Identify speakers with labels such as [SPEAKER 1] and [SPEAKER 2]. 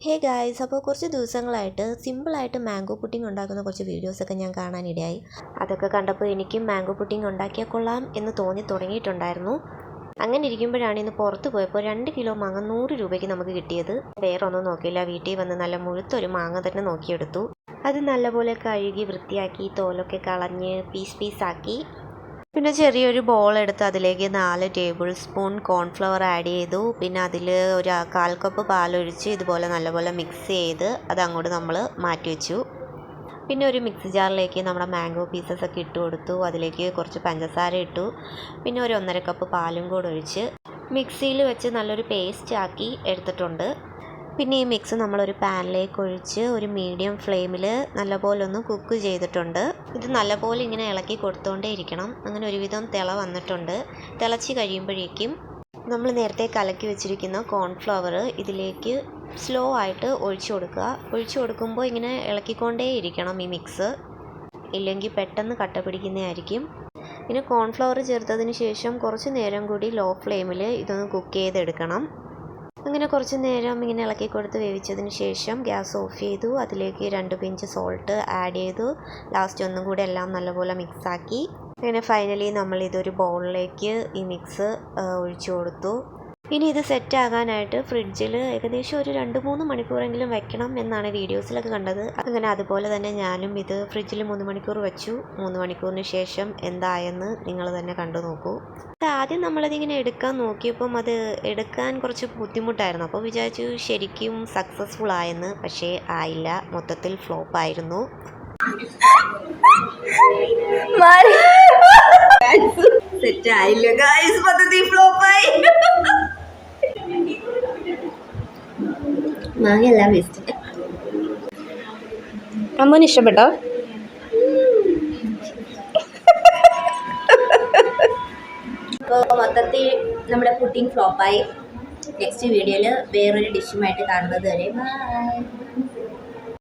[SPEAKER 1] Hey guys, അപ്പോൾ കുറച്ച് ദിവസങ്ങളായിട്ട് സിമ്പിളായിട്ട് മാംഗോ പുഡിംഗ് ഉണ്ടാക്കുന്ന കുറച്ച് വീഡിയോസൊക്കെ ഞാൻ കാണാനിടയായി. അതൊക്കെ കണ്ടപ്പോൾ എനിക്കും മാംഗോ പുഡിംഗ് ഉണ്ടാക്കിയാൽ കൊള്ളാം എന്ന് തോന്നി തുടങ്ങിയിട്ടുണ്ടായിരുന്നു. അങ്ങനെ ഇരിക്കുമ്പോഴാണ് ഇന്ന് പുറത്ത് പോയപ്പോൾ 2 കിലോ മാങ്ങ 100 രൂപയ്ക്ക് നമുക്ക് കിട്ടിയത്. വേറെ ഒന്നും നോക്കിയില്ല, വീട്ടിൽ വന്ന് നല്ല മുഴുത്തൊരു മാങ്ങ തന്നെ നോക്കിയെടുത്തു. അത് നല്ലപോലെ കഴുകി വൃത്തിയാക്കി തോലൊക്കെ കളഞ്ഞ് പീസാക്കി. പിന്നെ ചെറിയൊരു ബോൾ എടുത്ത് അതിലേക്ക് 4 ടേബിൾ സ്പൂൺ കോൺഫ്ലവർ ആഡ് ചെയ്തു. പിന്നെ അതിൽ ഒരു 1/4 കപ്പ് പാലൊഴിച്ച് ഇതുപോലെ നല്ലപോലെ മിക്സ് ചെയ്ത് അത് അങ്ങോട്ട് നമ്മൾ മാറ്റി വെച്ചു. പിന്നെ ഒരു മിക്സി ജാറിലേക്ക് നമ്മുടെ മാംഗോ പീസസ് ഒക്കെ ഇട്ട് കൊടുത്തു. അതിലേക്ക് കുറച്ച് പഞ്ചസാര ഇട്ടു. പിന്നെ ഒരു 1.5 കപ്പ് പാലും കൂടെ ഒഴിച്ച് മിക്സിയിൽ വെച്ച് നല്ലൊരു പേസ്റ്റ് ആക്കി എടുത്തിട്ടുണ്ട്. പിന്നെ ഈ മിക്സ് നമ്മളൊരു പാനിലേക്ക് ഒഴിച്ച് ഒരു മീഡിയം ഫ്ലെയിമിൽ നല്ലപോലെ ഒന്ന് കുക്ക് ചെയ്തിട്ടുണ്ട്. ഇത് നല്ലപോലെ ഇങ്ങനെ ഇളക്കി കൊടുത്തുകൊണ്ടേ ഇരിക്കണം. അങ്ങനെ ഒരുവിധം തിള വന്നിട്ടുണ്ട്. തിളച്ച് കഴിയുമ്പോഴേക്കും നമ്മൾ നേരത്തെ കലക്കി വെച്ചിരിക്കുന്ന കോൺഫ്ലവർ ഇതിലേക്ക് സ്ലോ ആയിട്ട് ഒഴിച്ചു കൊടുക്കുക. ഒഴിച്ചു കൊടുക്കുമ്പോൾ ഇങ്ങനെ ഇളക്കിക്കൊണ്ടേ ഇരിക്കണം ഈ മിക്സ്, ഇല്ലെങ്കിൽ പെട്ടെന്ന് കട്ട പിടിക്കുന്നതായിരിക്കും. പിന്നെ കോൺഫ്ലവർ ചേർത്തതിന് ശേഷം കുറച്ച് നേരം കൂടി ലോ ഫ്ലെയിമിൽ ഇതൊന്ന് കുക്ക് ചെയ്തെടുക്കണം. അങ്ങനെ കുറച്ച് നേരം ഇങ്ങനെ ഇളക്കി കൊടുത്ത് വേവിച്ചതിന് ശേഷം ഗ്യാസ് ഓഫ് ചെയ്തു. അതിലേക്ക് 2 പിഞ്ച് സോൾട്ട് ആഡ് ചെയ്തു. ലാസ്റ്റ് ഒന്നും കൂടി എല്ലാം നല്ലപോലെ മിക്സാക്കി. അങ്ങനെ ഫൈനലി നമ്മൾ ഇതൊരു ബൗളിലേക്ക് ഈ മിക്സ് ഒഴിച്ചു കൊടുത്തു. ഇനി ഇത് സെറ്റ് ആകാനായിട്ട് ഫ്രിഡ്ജിൽ ഏകദേശം ഒരു 2-3 മണിക്കൂറെങ്കിലും വെക്കണം എന്നാണ് വീഡിയോസിലൊക്കെ കണ്ടത്. അങ്ങനെ അതുപോലെ തന്നെ ഞാനും ഇത് ഫ്രിഡ്ജിൽ 3 മണിക്കൂർ വെച്ചു. 3 മണിക്കൂറിന് ശേഷം എന്തായെന്ന് നിങ്ങൾ തന്നെ കണ്ടു നോക്കൂ. ആദ്യം നമ്മളതിങ്ങനെ എടുക്കാൻ നോക്കിയപ്പം അത് എടുക്കാൻ കുറച്ച് ബുദ്ധിമുട്ടായിരുന്നു. അപ്പോൾ വിചാരിച്ചു ശരിക്കും സക്സസ്ഫുൾ ആയെന്ന്. പക്ഷേ ആയില്ല, മൊത്തത്തിൽ ഫ്ലോപ്പായിരുന്നു.
[SPEAKER 2] സെറ്റ് ആയില്ല ഗൈസ്, പദ്ധതി ഫ്ലോപ്പായി. മാങ്ങയെല്ലാം വേസ്റ്റ്.
[SPEAKER 3] അമ്മന് ഇഷ്ടപ്പെട്ടോ?
[SPEAKER 2] അപ്പോൾ മൊത്തത്തിൽ നമ്മുടെ പുഡിംഗ് ഫ്ലോപ്പായി. നെക്സ്റ്റ് വീഡിയോയിൽ വേറൊരു ഡിഷുമായിട്ട് കാണുന്നത് വരെ ബൈ.